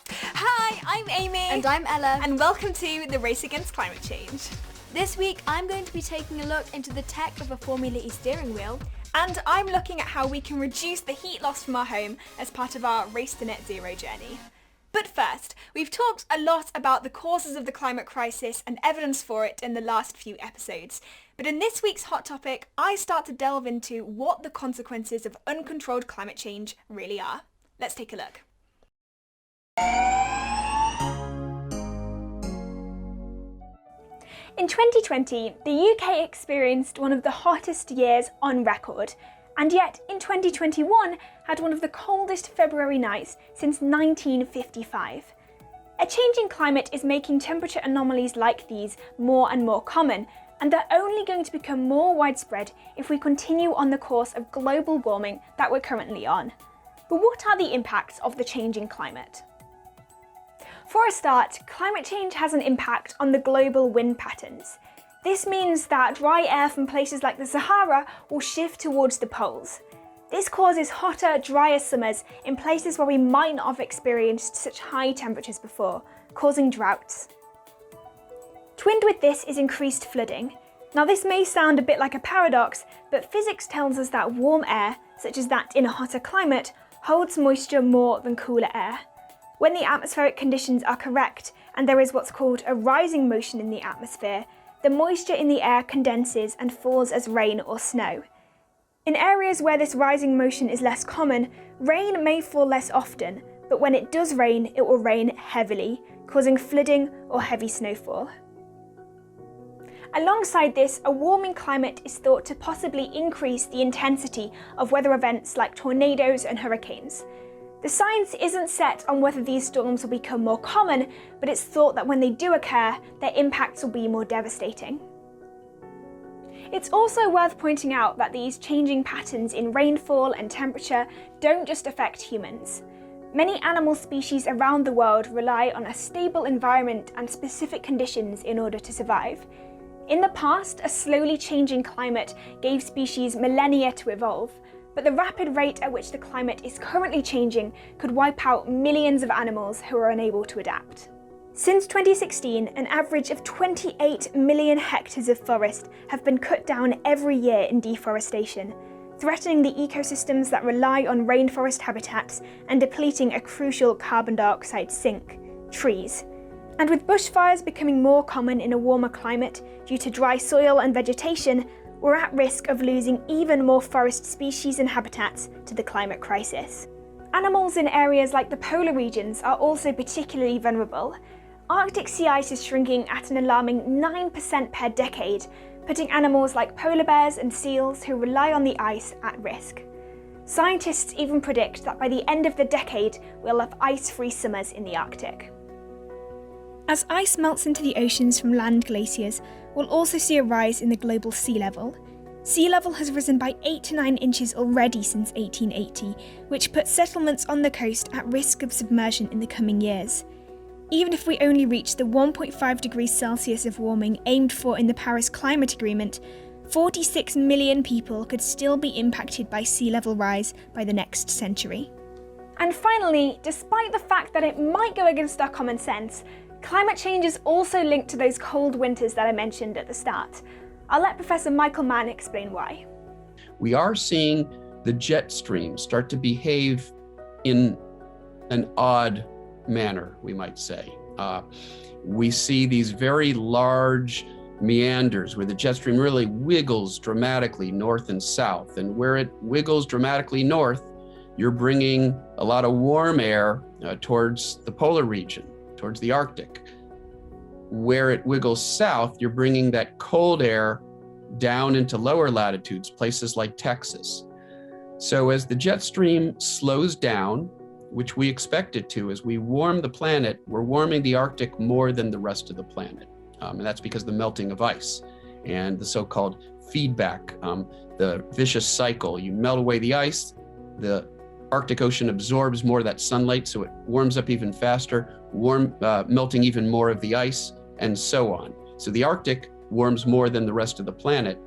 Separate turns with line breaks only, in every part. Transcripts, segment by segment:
Hi, I'm Amy.
And I'm Ella.
And welcome to the Race Against Climate Change.
This week, I'm going to be taking a look into the tech of a Formula E steering wheel.
And I'm looking at how we can reduce the heat loss from our home as part of our Race to Net Zero journey. But first, we've talked a lot about the causes of the climate crisis and evidence for it in the last few episodes. But in this week's Hot Topic, I start to delve into what the consequences of uncontrolled climate change really are. Let's take a look. In 2020, the UK experienced one of the hottest years on record, and yet in 2021 had one of the coldest February nights since 1955. A changing climate is making temperature anomalies like these more and more common, and they're only going to become more widespread if we continue on the course of global warming that we're currently on. But what are the impacts of the changing climate? For a start, climate change has an impact on the global wind patterns. This means that dry air from places like the Sahara will shift towards the poles. This causes hotter, drier summers in places where we might not have experienced such high temperatures before, causing droughts. Twinned with this is increased flooding. Now this may sound a bit like a paradox, but physics tells us that warm air, such as that in a hotter climate, holds moisture more than cooler air. When the atmospheric conditions are correct and there is what's called a rising motion in the atmosphere, the moisture in the air condenses and falls as rain or snow. In areas where this rising motion is less common, rain may fall less often, but when it does rain, it will rain heavily, causing flooding or heavy snowfall. Alongside this, a warming climate is thought to possibly increase the intensity of weather events like tornadoes and hurricanes. The science isn't set on whether these storms will become more common, but it's thought that when they do occur, their impacts will be more devastating. It's also worth pointing out that these changing patterns in rainfall and temperature don't just affect humans. Many animal species around the world rely on a stable environment and specific conditions in order to survive. In the past, a slowly changing climate gave species millennia to evolve. But the rapid rate at which the climate is currently changing could wipe out millions of animals who are unable to adapt. Since 2016, an average of 28 million hectares of forest have been cut down every year in deforestation, threatening the ecosystems that rely on rainforest habitats and depleting a crucial carbon dioxide sink, trees. And with bushfires becoming more common in a warmer climate due to dry soil and vegetation, we're at risk of losing even more forest species and habitats to the climate crisis. Animals in areas like the polar regions are also particularly vulnerable. Arctic sea ice is shrinking at an alarming 9% per decade, putting animals like polar bears and seals who rely on the ice at risk. Scientists even predict that by the end of the decade, we'll have ice-free summers in the Arctic. As ice melts into the oceans from land glaciers, we'll also see a rise in the global sea level. Sea level has risen by 8 to 9 inches already since 1880, which puts settlements on the coast at risk of submersion in the coming years. Even if we only reach the 1.5 degrees Celsius of warming aimed for in the Paris Climate Agreement, 46 million people could still be impacted by sea level rise by the next century. And finally, despite the fact that it might go against our common sense, climate change is also linked to those cold winters that I mentioned at the start. I'll let Professor Michael Mann explain why.
We are seeing the jet stream start to behave in an odd manner, we might say. We see these very large meanders where the jet stream really wiggles dramatically north and south. And where it wiggles dramatically north, you're bringing a lot of warm air towards the polar region, towards the Arctic. Where it wiggles south, you're bringing that cold air down into lower latitudes, places like Texas. So as the jet stream slows down, which we expect it to, as we warm the planet, we're warming the Arctic more than the rest of the planet. And that's because of the melting of ice and the so-called feedback, the vicious cycle. You melt away the ice, the Arctic Ocean absorbs more of that sunlight, so it warms up even faster, melting even more of the ice, and so on. So the Arctic warms more than the rest of the planet.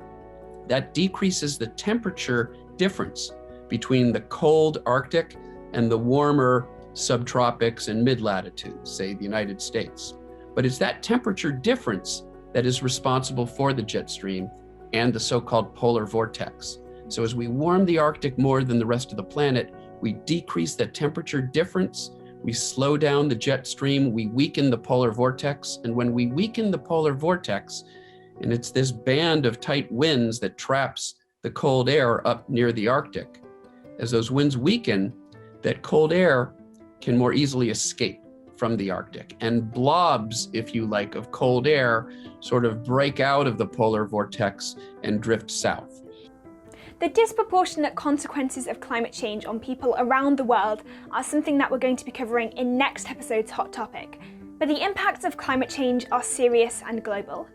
That decreases the temperature difference between the cold Arctic and the warmer subtropics and mid-latitudes, say the United States. But it's that temperature difference that is responsible for the jet stream and the so-called polar vortex. So as we warm the Arctic more than the rest of the planet, we decrease the temperature difference, we slow down the jet stream, we weaken the polar vortex. And when we weaken the polar vortex, and it's this band of tight winds that traps the cold air up near the Arctic, as those winds weaken, that cold air can more easily escape from the Arctic, and blobs, if you like, of cold air sort of break out of the polar vortex and drift south.
The disproportionate consequences of climate change on people around the world are something that we're going to be covering in next episode's Hot Topic. But the impacts of climate change are serious and global.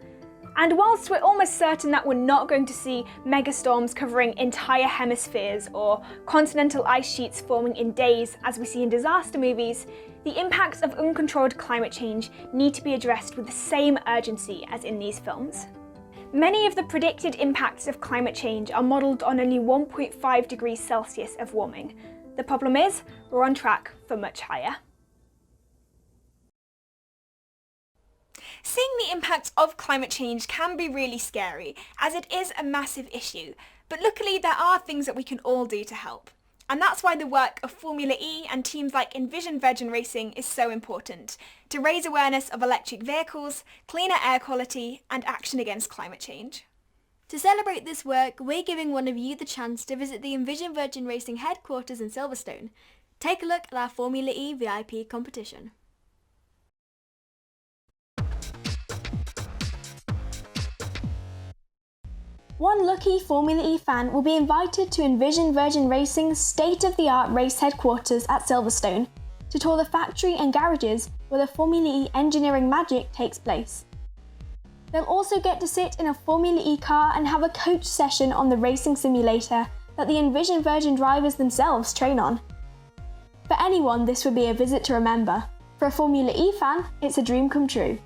And whilst we're almost certain that we're not going to see megastorms covering entire hemispheres or continental ice sheets forming in days as we see in disaster movies, the impacts of uncontrolled climate change need to be addressed with the same urgency as in these films. Many of the predicted impacts of climate change are modelled on only 1.5 degrees Celsius of warming. The problem is, we're on track for much higher. Seeing the impacts of climate change can be really scary, as it is a massive issue, but luckily there are things that we can all do to help. And that's why the work of Formula E and teams like Envision Virgin Racing is so important, to raise awareness of electric vehicles, cleaner air quality, and action against climate change.
To celebrate this work, we're giving one of you the chance to visit the Envision Virgin Racing headquarters in Silverstone. Take a look at our Formula E VIP competition. One lucky Formula E fan will be invited to Envision Virgin Racing's state-of-the-art race headquarters at Silverstone to tour the factory and garages where the Formula E engineering magic takes place. They'll also get to sit in a Formula E car and have a coach session on the racing simulator that the Envision Virgin drivers themselves train on. For anyone, this would be a visit to remember. For a Formula E fan, it's a dream come true.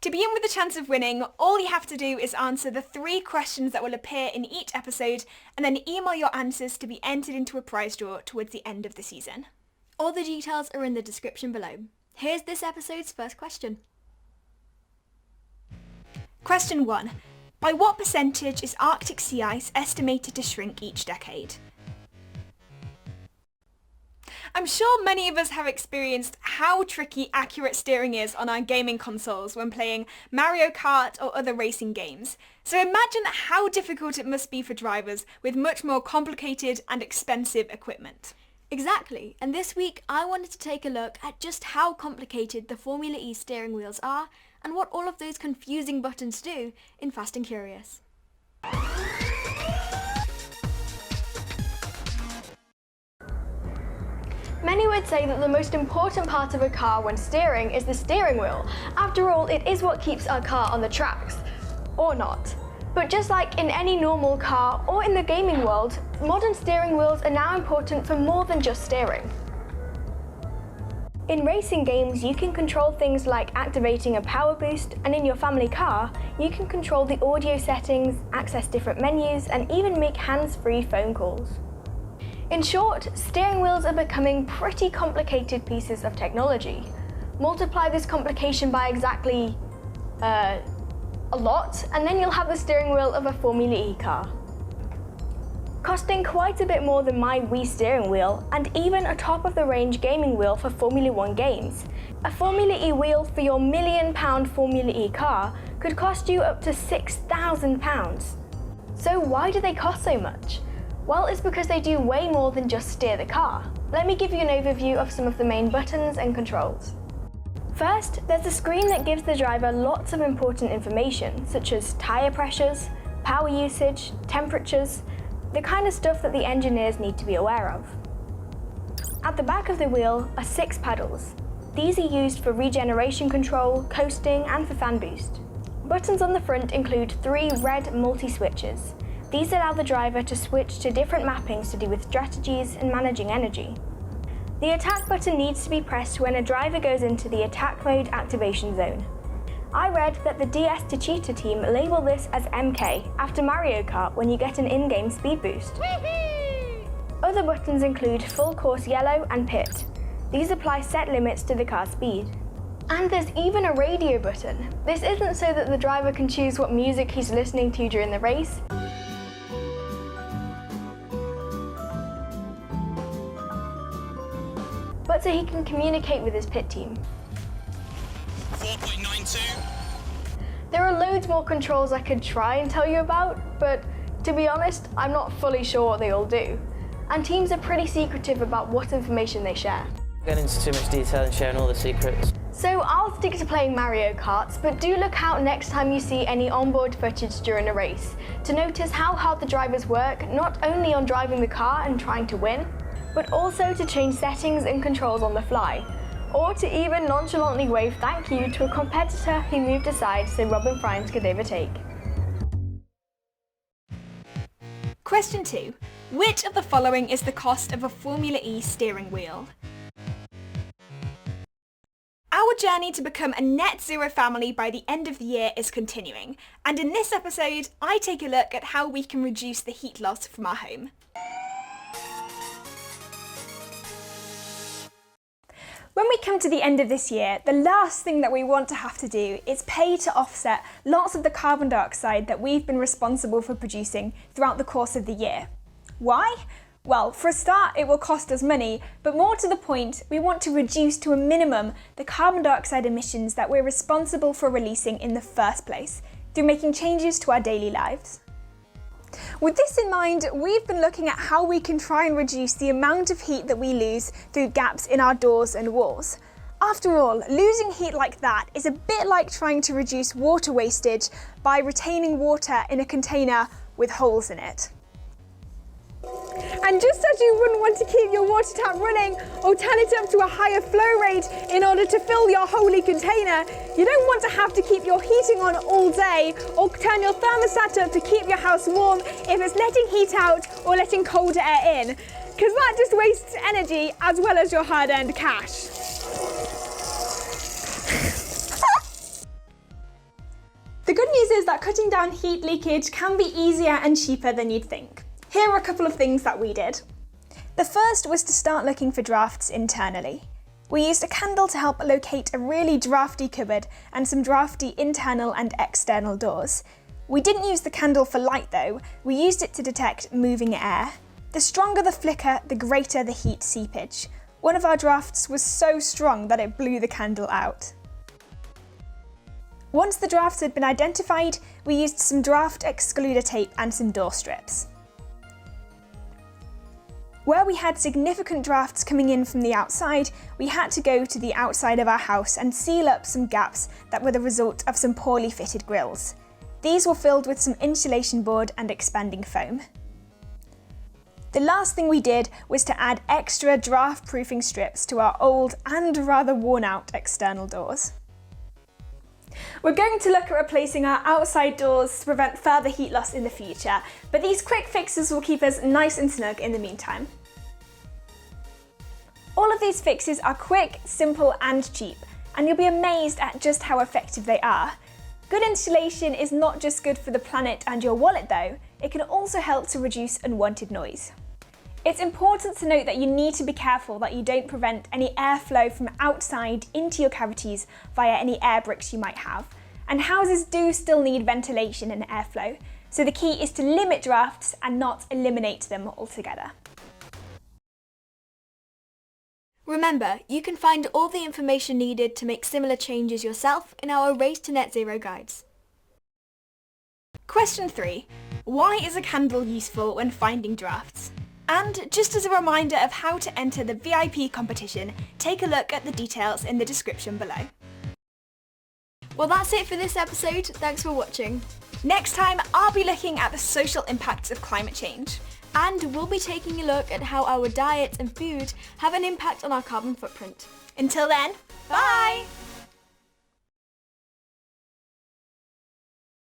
To begin with the chance of winning, all you have to do is answer the 3 questions that will appear in each episode and then email your answers to be entered into a prize draw towards the end of the season.
All the details are in the description below. Here's this episode's first question.
Question 1. By what percentage is Arctic sea ice estimated to shrink each decade? I'm sure many of us have experienced how tricky accurate steering is on our gaming consoles when playing Mario Kart or other racing games. So imagine how difficult it must be for drivers with much more complicated and expensive equipment.
Exactly, and this week I wanted to take a look at just how complicated the Formula E steering wheels are and what all of those confusing buttons do in Fast and Curious. Many would say that the most important part of a car when steering is the steering wheel. After all, it is what keeps our car on the tracks. Or not. But just like in any normal car or in the gaming world, modern steering wheels are now important for more than just steering. In racing games, you can control things like activating a power boost, and in your family car, you can control the audio settings, access different menus, and even make hands-free phone calls. In short, steering wheels are becoming pretty complicated pieces of technology. Multiply this complication by exactly, a lot, and then you'll have the steering wheel of a Formula E car. Costing quite a bit more than my Wii steering wheel, and even a top-of-the-range gaming wheel for Formula 1 games. A Formula E wheel for your £1 million Formula E car could cost you up to £6,000. So why do they cost so much? Well, it's because they do way more than just steer the car. Let me give you an overview of some of the main buttons and controls. First, there's a screen that gives the driver lots of important information, such as tyre pressures, power usage, temperatures, the kind of stuff that the engineers need to be aware of. At the back of the wheel are 6 pedals. These are used for regeneration control, coasting, and for fan boost. Buttons on the front include 3 red multi-switches. These allow the driver to switch to different mappings to do with strategies and managing energy. The attack button needs to be pressed when a driver goes into the attack mode activation zone. I read that the DS to Cheetah team label this as MK after Mario Kart when you get an in-game speed boost. Other buttons include full course yellow and pit. These apply set limits to the car's speed. And there's even a radio button. This isn't so that the driver can choose what music he's listening to during the race, but so he can communicate with his pit team.
4.92.
There are loads more controls I could try and tell you about, but to be honest, I'm not fully sure what they all do. And teams are pretty secretive about what information they share.
Going into too much detail and sharing all the secrets.
So I'll stick to playing Mario Karts, but do look out next time you see any onboard footage during a race to notice how hard the drivers work, not only on driving the car and trying to win, but also to change settings and controls on the fly, or to even nonchalantly wave thank you to a competitor who moved aside so Robin Friends could overtake.
Question 2. Which of the following is the cost of a Formula E steering wheel? Our journey to become a net zero family by the end of the year is continuing, and in this episode, I take a look at how we can reduce the heat loss from our home. When we come to the end of this year, the last thing that we want to have to do is pay to offset lots of the carbon dioxide that we've been responsible for producing throughout the course of the year. Why? Well, for a start, it will cost us money, but more to the point, we want to reduce to a minimum the carbon dioxide emissions that we're responsible for releasing in the first place, through making changes to our daily lives. With this in mind, we've been looking at how we can try and reduce the amount of heat that we lose through gaps in our doors and walls. After all, losing heat like that is a bit like trying to reduce water wastage by retaining water in a container with holes in it. And just as you wouldn't want to keep your water tap running or turn it up to a higher flow rate in order to fill your holy container, you don't want to have to keep your heating on all day or turn your thermostat up to keep your house warm if it's letting heat out or letting colder air in, because that just wastes energy as well as your hard-earned cash. The good news is that cutting down heat leakage can be easier and cheaper than you'd think. Here are a couple of things that we did. The first was to start looking for drafts internally. We used a candle to help locate a really drafty cupboard and some drafty internal and external doors. We didn't use the candle for light though, we used it to detect moving air. The stronger the flicker, the greater the heat seepage. One of our drafts was so strong that it blew the candle out. Once the drafts had been identified, we used some draft excluder tape and some door strips. Where we had significant drafts coming in from the outside, we had to go to the outside of our house and seal up some gaps that were the result of some poorly fitted grills. These were filled with some insulation board and expanding foam. The last thing we did was to add extra draft proofing strips to our old and rather worn out external doors. We're going to look at replacing our outside doors to prevent further heat loss in the future, but these quick fixes will keep us nice and snug in the meantime. All of these fixes are quick, simple and cheap, and you'll be amazed at just how effective they are. Good insulation is not just good for the planet and your wallet though, it can also help to reduce unwanted noise. It's important to note that you need to be careful that you don't prevent any airflow from outside into your cavities via any air bricks you might have. And houses do still need ventilation and airflow, so the key is to limit drafts and not eliminate them altogether. Remember, you can find all the information needed to make similar changes yourself in our Race to Net Zero guides. Question 3. Why is a candle useful when finding drafts? And just as a reminder of how to enter the VIP competition, take a look at the details in the description below. Well, that's it for this episode. Thanks for watching. Next time, I'll be looking at the social impacts of climate change. And we'll be taking a look at how our diet and food have an impact on our carbon footprint. Until then, bye!